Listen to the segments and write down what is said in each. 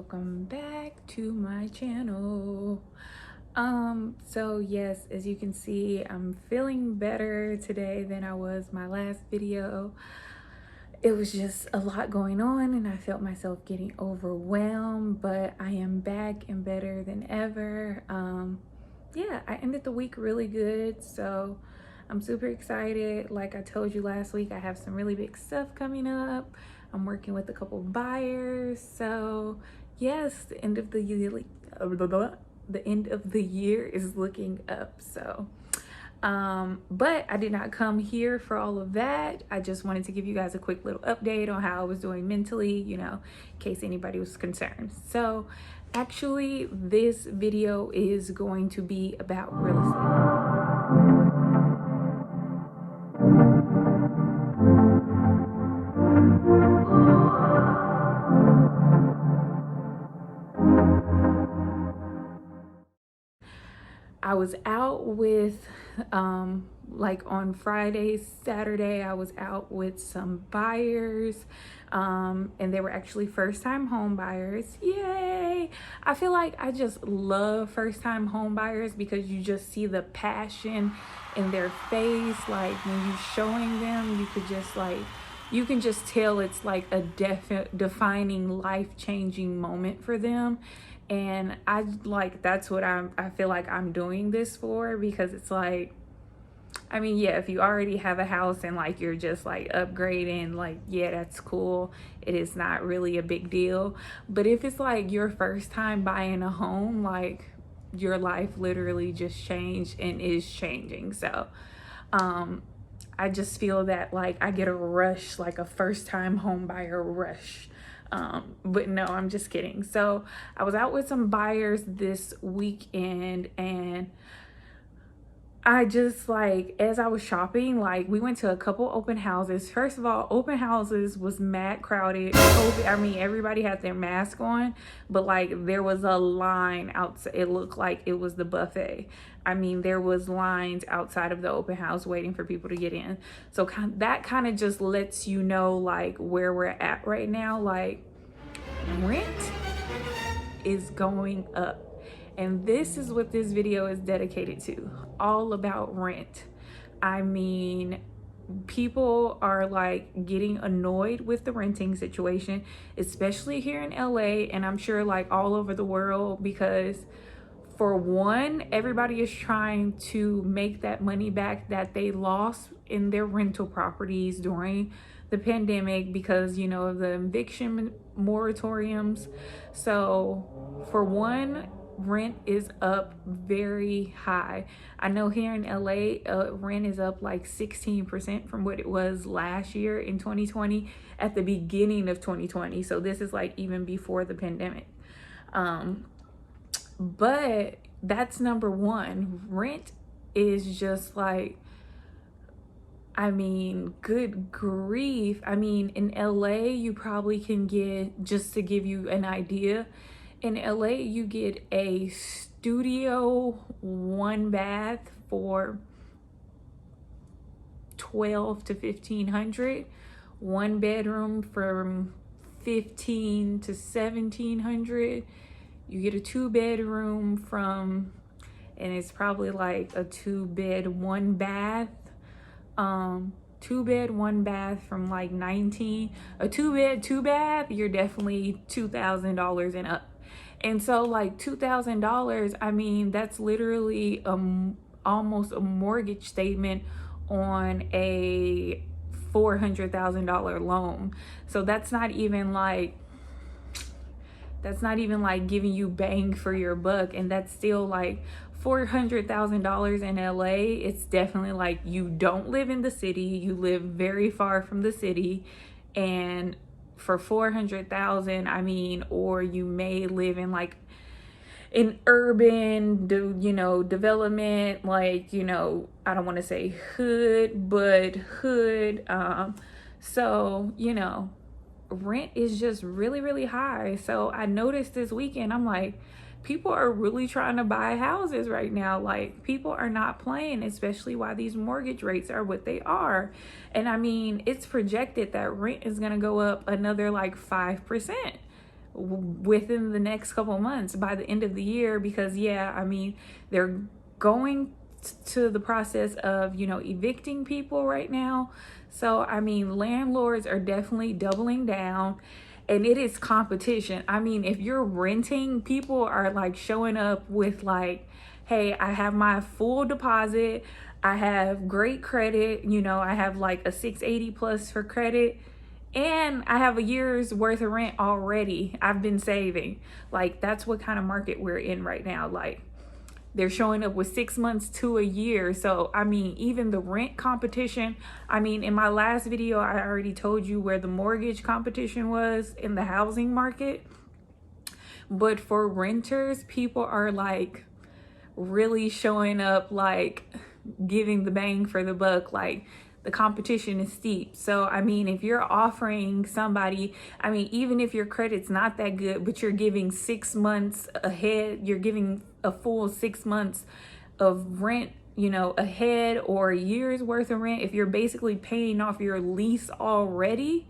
welcome back to my channel. So yes, as you can see, I'm feeling better today than I was my last video. It was just a lot going on and I felt myself getting overwhelmed, but I am back and better than ever. Yeah, I ended the week really good, so I'm super excited. Like I told you last week, I have some really big stuff coming up. I'm working with a couple buyers, so yes, the end of the year is looking up. So but I did not come here for all of that. I just wanted to give you guys a quick little update on how I was doing mentally, in case anybody was concerned. So actually, this video is going to be about real estate. I was out with, like on Friday, Saturday, I was out with some buyers, and they were actually first-time home buyers. Yay! I feel like I just love first-time home buyers because you just see the passion in their face. Like when you're showing them, you can just tell it's like a defining, life-changing moment for them. And that's what I feel like I'm doing this for, because it's like, I mean, yeah, if you already have a house and like you're just like upgrading, like, yeah, that's cool. It is not really a big deal. But if it's like your first time buying a home, like your life literally just changed and is changing. So I just feel that like I get a rush, like a first time home buyer rush. But no, I'm just kidding. So I was out with some buyers this weekend, and I just like, as I was shopping, like we went to a couple open houses. First of all, open houses was mad crowded. I mean, everybody had their mask on, but like there was a line outside. It looked like it was the buffet. I mean, there was lines outside of the open house waiting for people to get in. So that kind of just lets you know like where we're at right now. Like rent is going up. And this is what this video is dedicated to, all about rent. I mean, people are like getting annoyed with the renting situation, especially here in LA, and I'm sure like all over the world, because for one, everybody is trying to make that money back that they lost in their rental properties during the pandemic because, of the eviction moratoriums. So for one, rent is up very high. I know here in LA, rent is up like 16% from what it was last year in 2020, at the beginning of 2020. So this is like even before the pandemic. But that's number one. Rent is just like, I mean, good grief. I mean, in LA, you probably can get, just to give you an idea, in LA, you get a studio 1 bath for 12 to 1500, 1 bedroom from 15 to 1700. You get a 2 bedroom from, and it's probably like a 2 bed 1 bath, 2 bed 1 bath from like 19. A 2 bed 2 bath, you're definitely $2,000 and up. And so like $2,000, I mean, that's literally almost a mortgage statement on a $400,000 loan. So that's not even like giving you bang for your buck. And that's still like $400,000 in LA. It's definitely like you don't live in the city, you live very far from the city, and for 400,000, I mean, or you may live in like an urban, development, like, I don't want to say hood, but hood. So, rent is just really, really high. So I noticed this weekend, I'm like, people are really trying to buy houses right now. Like, people are not playing, especially while these mortgage rates are what they are. And I mean, it's projected that rent is going to go up another like 5%. within the next couple months by the end of the year, because yeah, I mean, they're going to the process of, you know, evicting people right now. So I mean, landlords are definitely doubling down, and it is competition. I mean, if you're renting, people are like showing up with like, hey, I have my full deposit, I have great credit, you know, I have like a 680 plus for credit, and I have a year's worth of rent already. I've been saving. Like, that's what kind of market we're in right now. Like, they're showing up with 6 months to a year. So, I mean, even the rent competition, I mean, in my last video, I already told you where the mortgage competition was in the housing market. But for renters, people are like really showing up, like giving the bang for the buck. Like, the competition is steep. So, I mean, if you're offering somebody, I mean, even if your credit's not that good, but you're giving 6 months ahead, you're giving a full 6 months of rent, you know, ahead, or a year's worth of rent, if you're basically paying off your lease already,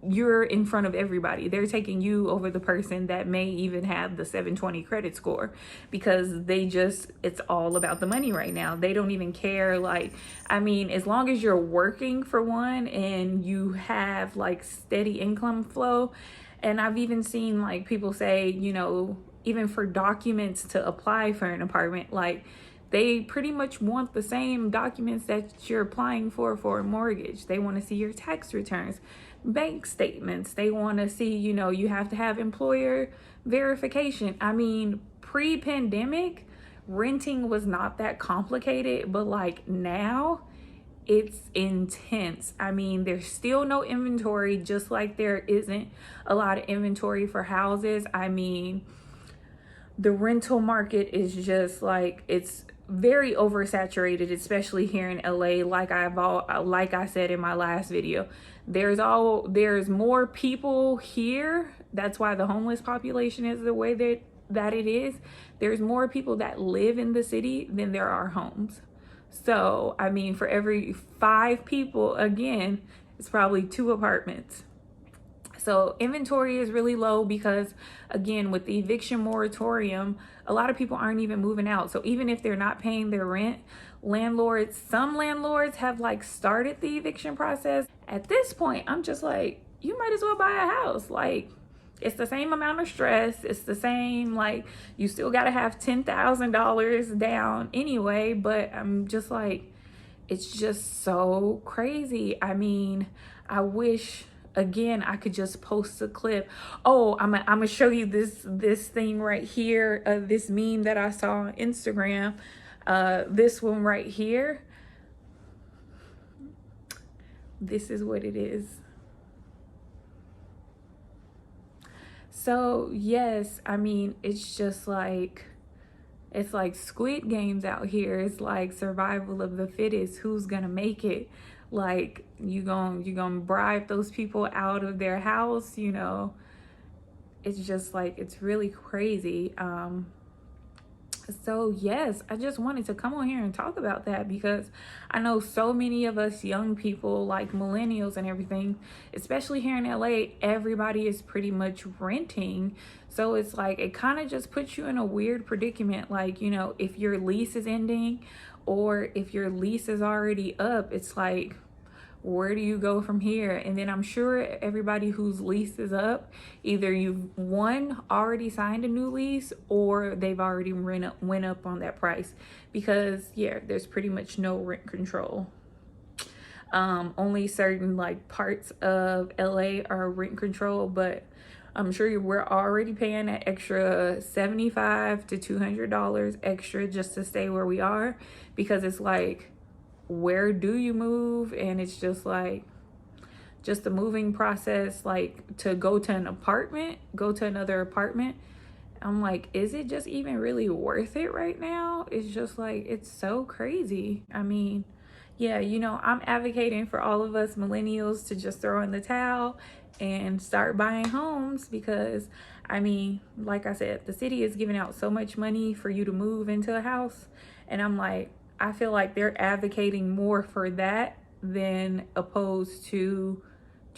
you're in front of everybody. They're taking you over the person that may even have the 720 credit score, because they just, it's all about the money right now. They don't even care. Like, I mean, as long as you're working for one and you have like steady income flow. And I've even seen like people say, you know, even for documents to apply for an apartment, like they pretty much want the same documents that you're applying for a mortgage. They want to see your tax returns, bank statements. They want to see, you know, you have to have employer verification. I mean, pre-pandemic, renting was not that complicated, but like now it's intense. I mean, there's still no inventory, just like there isn't a lot of inventory for houses. I mean, the rental market is just like, it's very oversaturated, especially here in LA. Like I said in my last video, there's more people here. That's why the homeless population is the way that it is. There's more people that live in the city than there are homes. So, I mean, for every 5 people, again, it's probably 2 apartments. So inventory is really low because, again, with the eviction moratorium, a lot of people aren't even moving out. So even if they're not paying their rent, some landlords have like started the eviction process. At this point, I'm just like, you might as well buy a house. Like, it's the same amount of stress. It's the same, like, you still got to have $10,000 down anyway. But I'm just like, it's just so crazy. I mean, I wish, again, I could just post a clip. Oh, I'm gonna show you this thing right here, this meme that I saw on Instagram. This one right here. This is what it is. So yes, I mean, it's just like, it's like Squid Games out here. It's like survival of the fittest. Who's gonna make it? Like, you gonna bribe those people out of their house, you know? It's just like, it's really crazy. So yes, I just wanted to come on here and talk about that, because I know so many of us young people, like millennials and everything, especially here in LA, everybody is pretty much renting. So it's like, it kind of just puts you in a weird predicament. Like, you know, if your lease is ending or if your lease is already up, it's like, where do you go from here? And then I'm sure everybody whose lease is up, either you've already signed a new lease, or they've already went up on that price, because yeah, there's pretty much no rent control. Only certain like parts of LA are rent control, but I'm sure we're already paying an extra $75 to $200 extra just to stay where we are, because it's like, where do you move? And it's just like, just the moving process, like to go to another apartment. I'm like, is it just even really worth it right now? It's just like, it's so crazy. I mean, yeah, you know, I'm advocating for all of us millennials to just throw in the towel and start buying homes, because I mean, like I said, the city is giving out so much money for you to move into a house, and I'm like, I feel like they're advocating more for that than opposed to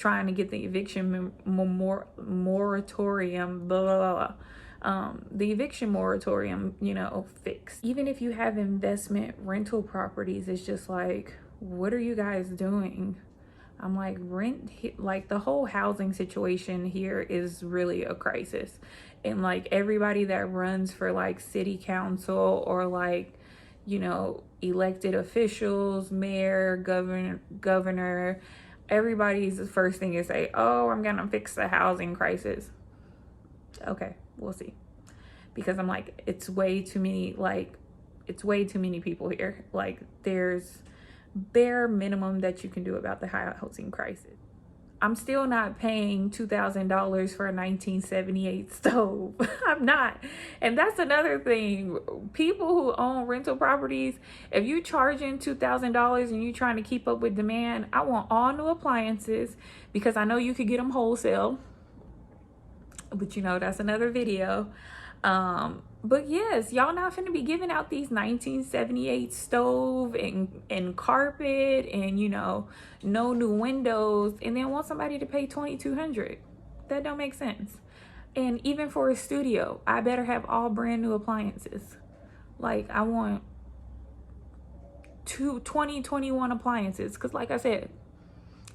trying to get the eviction moratorium, blah, blah, blah. The eviction moratorium, you know, fixed. Even if you have investment rental properties, it's just like, what are you guys doing? I'm like, like the whole housing situation here is really a crisis. And like everybody that runs for like city council or like, you know, elected officials, mayor, governor, everybody's first thing is say, oh, I'm gonna fix the housing crisis. Okay, we'll see. Because I'm like, it's way too many people here. Like there's bare minimum that you can do about the housing crisis. I'm still not paying $2,000 for a 1978 stove. I'm not. And that's another thing. People who own rental properties, if you're charging $2,000 and you're trying to keep up with demand, I want all new appliances because I know you could get them wholesale. But you know, that's another video. But yes, y'all not finna be giving out these 1978 stove and carpet and, you know, no new windows and then want somebody to pay $2,200. That don't make sense. And even for a studio, I better have all brand new appliances. Like I want 2021 appliances. Cause like I said,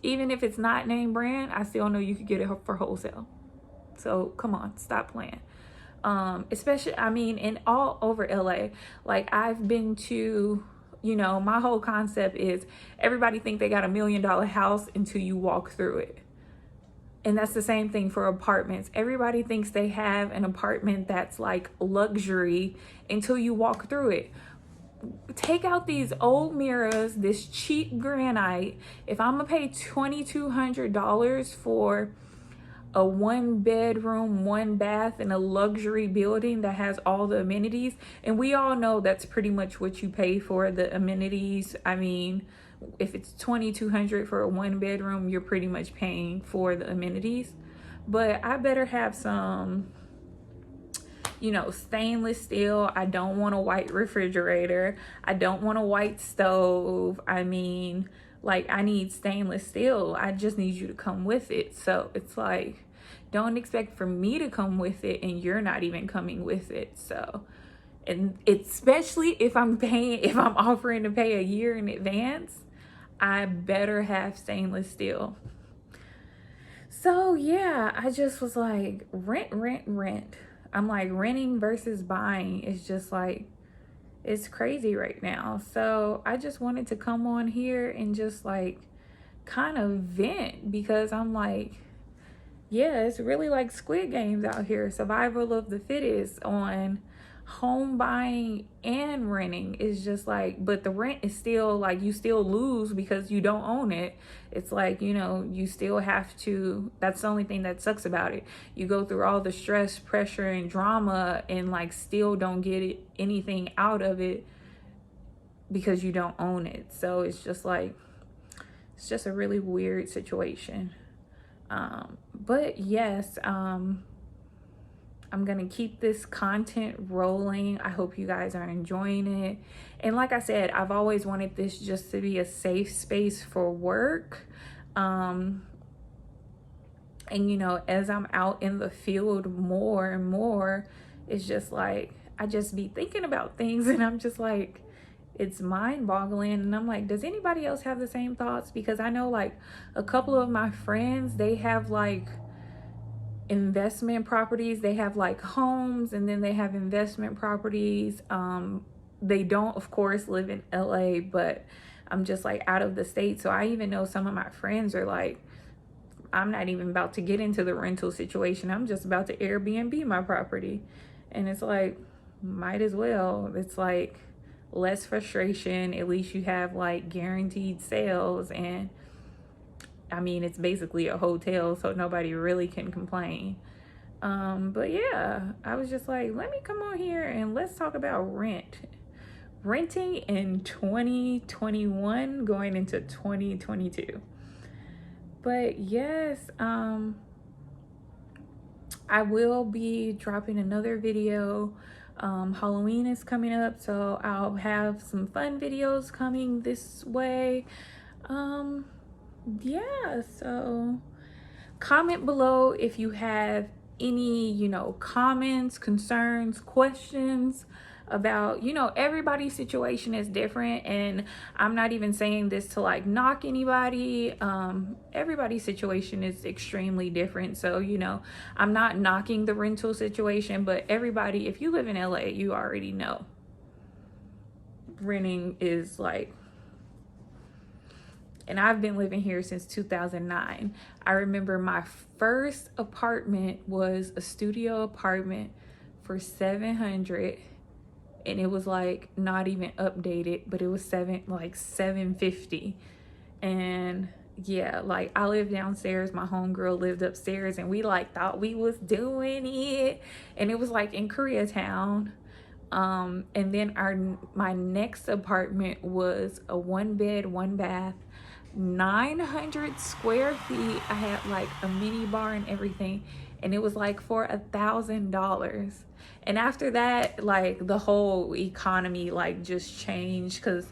even if it's not name brand, I still know you could get it for wholesale. So come on, stop playing. Especially, I mean, in all over LA, like I've been to, you know, my whole concept is everybody think they got $1 million house until you walk through it. And that's the same thing for apartments. Everybody thinks they have an apartment that's like luxury until you walk through it. Take out these old mirrors, this cheap granite. If I'm gonna pay $2,200 for a 1-bedroom, 1-bath in a luxury building that has all the amenities, and we all know that's pretty much what you pay for the amenities. I mean, if it's $2,200 for a 1-bedroom, you're pretty much paying for the amenities. But I better have some, you know, stainless steel. I don't want a white refrigerator. I don't want a white stove. I mean, like I need stainless steel. I just need you to come with it. So it's like, don't expect for me to come with it and you're not even coming with it. So, and especially if I'm offering to pay a year in advance, I better have stainless steel. So yeah, I just was like, rent. I'm like, renting versus buying is just like, it's crazy right now. So I just wanted to come on here and just like kind of vent because I'm like, yeah, it's really like Squid Games out here. Survival of the fittest on home buying and renting. Is just like, but the rent is still like, you still lose because you don't own it. It's like, you know, you still have to, that's the only thing that sucks about it. You go through all the stress, pressure, and drama and like still don't get anything out of it because you don't own it. So it's just like, it's just a really weird situation. But yes, I'm gonna keep this content rolling. I hope you guys are enjoying it. And like I said, I've always wanted this just to be a safe space for work. And you know, as I'm out in the field more and more, it's just like, I just be thinking about things and I'm just like, it's mind-boggling. And I'm like, does anybody else have the same thoughts? Because I know like a couple of my friends, they have like investment properties. They have like homes and then they have investment properties. They don't, of course, live in LA, but I'm just like out of the state. So I even know some of my friends are like, I'm not even about to get into the rental situation. I'm just about to Airbnb my property. And it's like, might as well. It's like less frustration. At least you have like guaranteed sales. And I mean, it's basically a hotel, so nobody really can complain. But yeah, I was just like, let me come on here and let's talk about renting in 2021 going into 2022. But yes, I will be dropping another video. Halloween is coming up, so I'll have some fun videos coming this way. Yeah, so comment below if you have any, you know, comments, concerns, questions about, you know, everybody's situation is different, and I'm not even saying this to like knock anybody. Everybody's situation is extremely different, so, you know, I'm not knocking the rental situation, but everybody, if you live in LA, you already know renting is like, and I've been living here since 2009. I remember my first apartment was a studio apartment for $700, and it was like not even updated, but it was $750. And yeah, like I lived downstairs, my homegirl lived upstairs, and we like thought we was doing it, and it was like in Koreatown. And then my next apartment was a 1 bed, 1 bath, 900 square feet. I had like a mini bar and everything, and it was like for $1,000. And after that, like the whole economy like just changed, because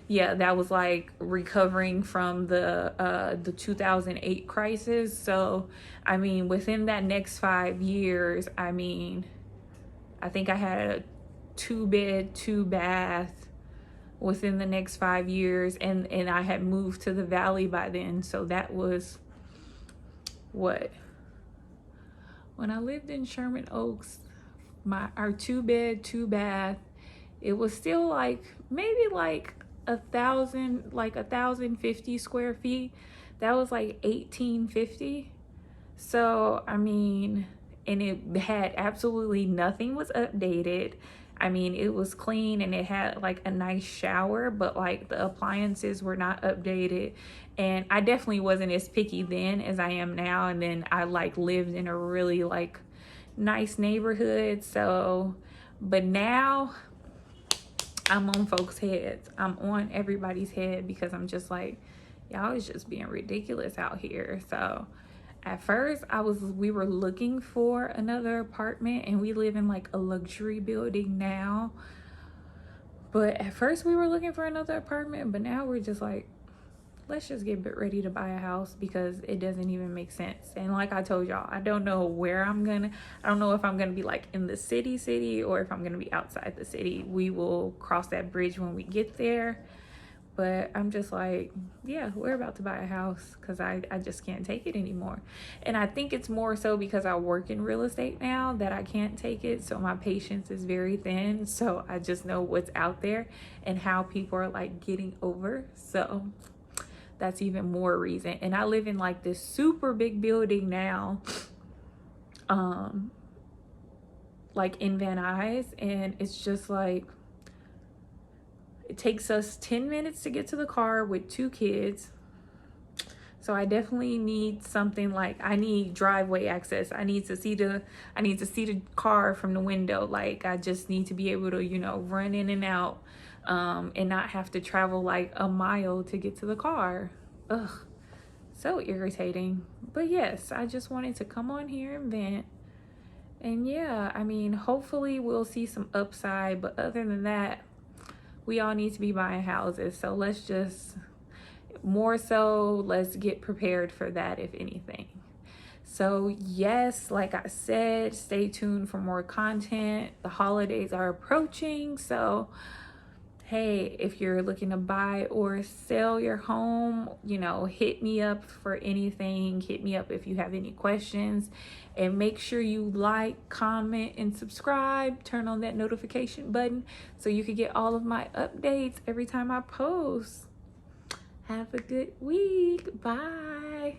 yeah, that was like recovering from the 2008 crisis. So I mean, within that next 5 years, I mean, I think I had a 2 bed, 2 bath within the next 5 years, and I had moved to the valley by then. So that was what, when I lived in Sherman Oaks, our 2 bed, 2 bath, it was still like maybe like 1,050 square feet. That was like 1850. So I mean, and it had absolutely nothing was updated. I mean, it was clean, and it had like a nice shower, but like the appliances were not updated. And I definitely wasn't as picky then as I am now. And then I like lived in a really like nice neighborhood. So, but now I'm on folks' heads. I'm on everybody's head, because I'm just like, y'all is just being ridiculous out here. So at first we were looking for another apartment, and we live in like a luxury building now. But at first we were looking for another apartment, but now we're just like, let's just get ready to buy a house, because it doesn't even make sense. And like I told y'all, I don't know where I don't know if I'm gonna be like in the city, or if I'm gonna be outside the city. We will cross that bridge when we get there. But I'm just like, yeah, we're about to buy a house, because I just can't take it anymore. And I think it's more so because I work in real estate now that I can't take it. So my patience is very thin. So I just know what's out there and how people are like getting over. So that's even more reason. And I live in like this super big building now, like in Van Nuys, and it's just like, it takes us 10 minutes to get to the car with 2 kids. So I definitely need something like, I need driveway access. I need to see the car from the window. Like I just need to be able to, you know, run in and out, and not have to travel like a mile to get to the car. Ugh, so irritating. But yes, I just wanted to come on here and vent. And yeah, I mean, hopefully we'll see some upside, but other than that, we all need to be buying houses. So let's just, more so, let's get prepared for that, if anything. So yes, like I said, stay tuned for more content. The holidays are approaching. So hey, if you're looking to buy or sell your home, you know, hit me up for anything. Hit me up if you have any questions, and make sure you like, comment, and subscribe. Turn on that notification button so you can get all of my updates every time I post. Have a good week. Bye.